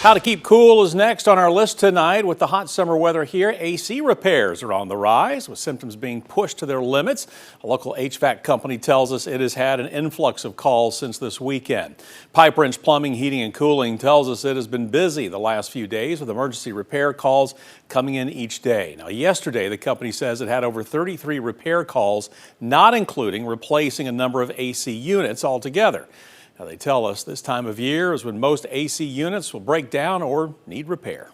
How to keep cool is next on our list tonight. With the hot summer weather here, AC repairs are on the rise, with symptoms being pushed to their limits. A local HVAC company tells us it has had an influx of calls since this weekend. Pipe Wrench Plumbing, Heating and Cooling tells us it has been busy the last few days with emergency repair calls coming in each day. Now, yesterday, the company says it had over 33 repair calls, not including replacing a number of AC units altogether. Now, they tell us this time of year is when most AC units will break down or need repair.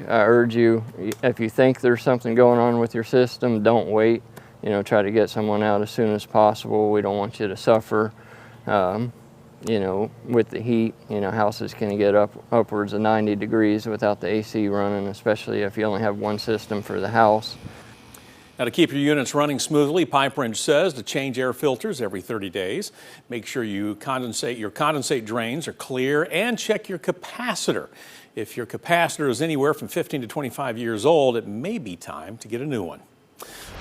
I urge you, if you think there's something going on with your system, don't wait. Try to get someone out as soon as possible. We don't want you to suffer. With the heat, houses can get upwards of 90 degrees without the AC running, especially if you only have one system for the house. Now, to keep your units running smoothly, Pipe Wrench says to change air filters every 30 days. Make sure your condensate drains are clear, and check your capacitor. If your capacitor is anywhere from 15 to 25 years old, it may be time to get a new one.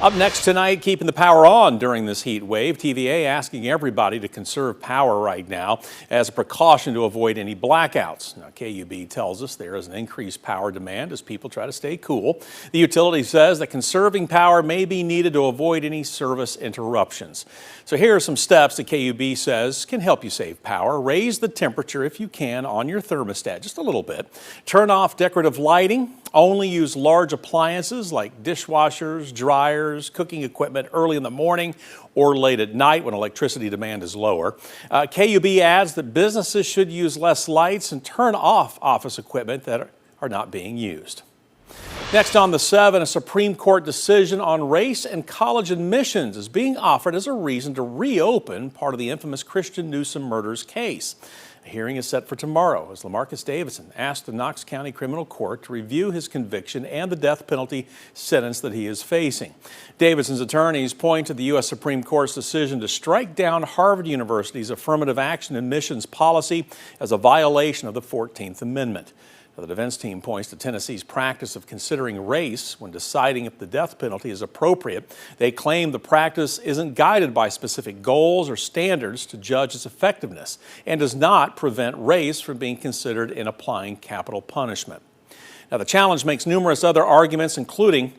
Up next tonight, keeping the power on during this heat wave. TVA asking everybody to conserve power right now as a precaution to avoid any blackouts. Now, KUB tells us there is an increased power demand as people try to stay cool. The utility says that conserving power may be needed to avoid any service interruptions. So here are some steps that KUB says can help you save power. Raise the temperature if you can on your thermostat just a little bit. Turn off decorative lighting. Only use large appliances like dishwashers, dryers, cooking equipment early in the morning or late at night when electricity demand is lower. KUB adds that businesses should use less lights and turn off office equipment that are not being used. Next on the 7, a Supreme Court decision on race and college admissions is being offered as a reason to reopen part of the infamous Christian Newsom murders case. A hearing is set for tomorrow as Lamarcus Davidson asked the Knox County Criminal Court to review his conviction and the death penalty sentence that he is facing. Davidson's attorneys point to the U.S. Supreme Court's decision to strike down Harvard University's affirmative action admissions policy as a violation of the 14th Amendment. The defense team points to Tennessee's practice of considering race when deciding if the death penalty is appropriate. They claim the practice isn't guided by specific goals or standards to judge its effectiveness and does not prevent race from being considered in applying capital punishment. Now, the challenge makes numerous other arguments, including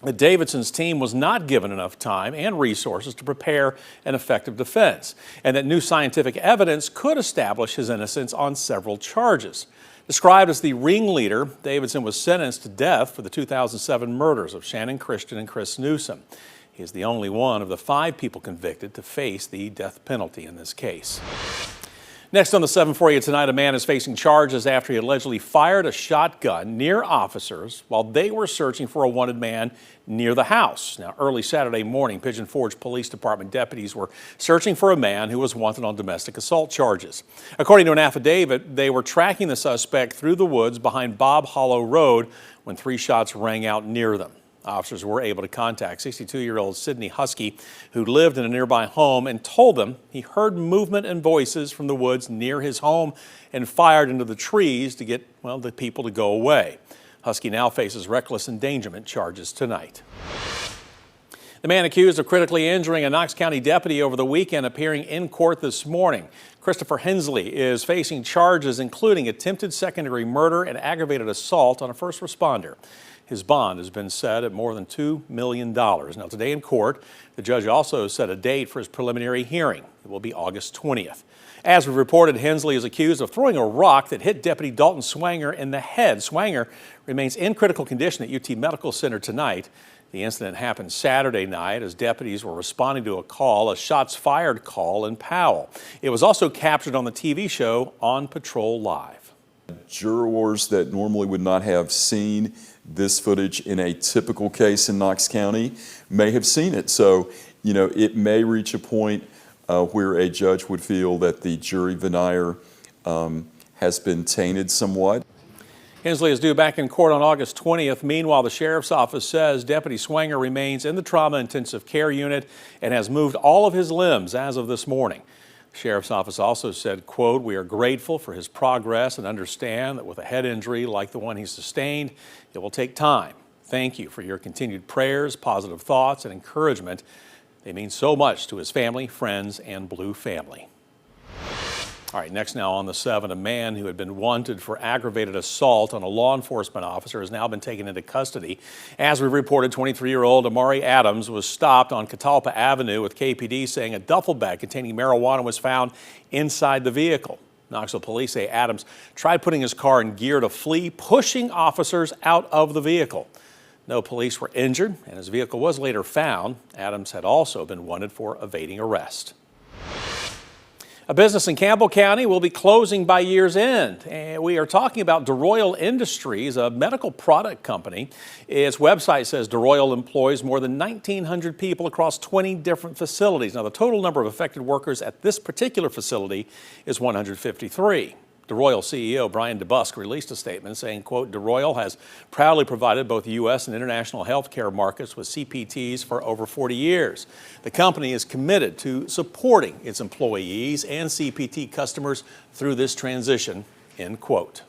that Davidson's team was not given enough time and resources to prepare an effective defense, and that new scientific evidence could establish his innocence on several charges. Described as the ringleader, Davidson was sentenced to death for the 2007 murders of Shannon Christian and Chris Newsom. He is the only one of the 5 people convicted to face the death penalty in this case. Next on the 7 for you tonight, a man is facing charges after he allegedly fired a shotgun near officers while they were searching for a wanted man near the house. Now, early Saturday morning, Pigeon Forge Police Department deputies were searching for a man who was wanted on domestic assault charges. According to an affidavit, they were tracking the suspect through the woods behind Bob Hollow Road when 3 shots rang out near them. Officers were able to contact 62-year-old Sydney Husky, who lived in a nearby home, and told them he heard movement and voices from the woods near his home and fired into the trees to get, the people to go away. Husky now faces reckless endangerment charges tonight. The man accused of critically injuring a Knox County deputy over the weekend appearing in court this morning. Christopher Hensley is facing charges including attempted second-degree murder and aggravated assault on a first responder. His bond has been set at more than $2 million. Now, today in court, the judge also set a date for his preliminary hearing. It will be August 20th. As we reported, Hensley is accused of throwing a rock that hit Deputy Dalton Swanger in the head. Swanger remains in critical condition at UT Medical Center tonight. The incident happened Saturday night as deputies were responding to a shots fired call in Powell. It was also captured on the TV show On Patrol Live. Jurors that normally would not have seen this footage in a typical case in Knox County may have seen it. So, it may reach a point where a judge would feel that the jury veneer has been tainted somewhat. Hensley is due back in court on August 20th. Meanwhile, the sheriff's office says Deputy Swanger remains in the trauma intensive care unit and has moved all of his limbs as of this morning. The sheriff's office also said, quote, "We are grateful for his progress and understand that with a head injury like the one he sustained, it will take time. Thank you for your continued prayers, positive thoughts, and encouragement. They mean so much to his family, friends, and Blue family." All right, next now on the 7, a man who had been wanted for aggravated assault on a law enforcement officer has now been taken into custody. As we reported, 23-year-old Amari Adams was stopped on Catalpa Avenue with KPD saying a duffel bag containing marijuana was found inside the vehicle. Knoxville police say Adams tried putting his car in gear to flee, pushing officers out of the vehicle. No police were injured, and his vehicle was later found. Adams had also been wanted for evading arrest. A business in Campbell County will be closing by year's end. And we are talking about Doyle Industries, a medical product company. Its website says Doyle employs more than 1,900 people across 20 different facilities. Now, the total number of affected workers at this particular facility is 153. Doyle CEO Brian DeBusk released a statement saying, quote, Doyle has proudly provided both U.S. and international healthcare markets with CPTs for over 40 years. The company is committed to supporting its employees and CPT customers through this transition, end quote.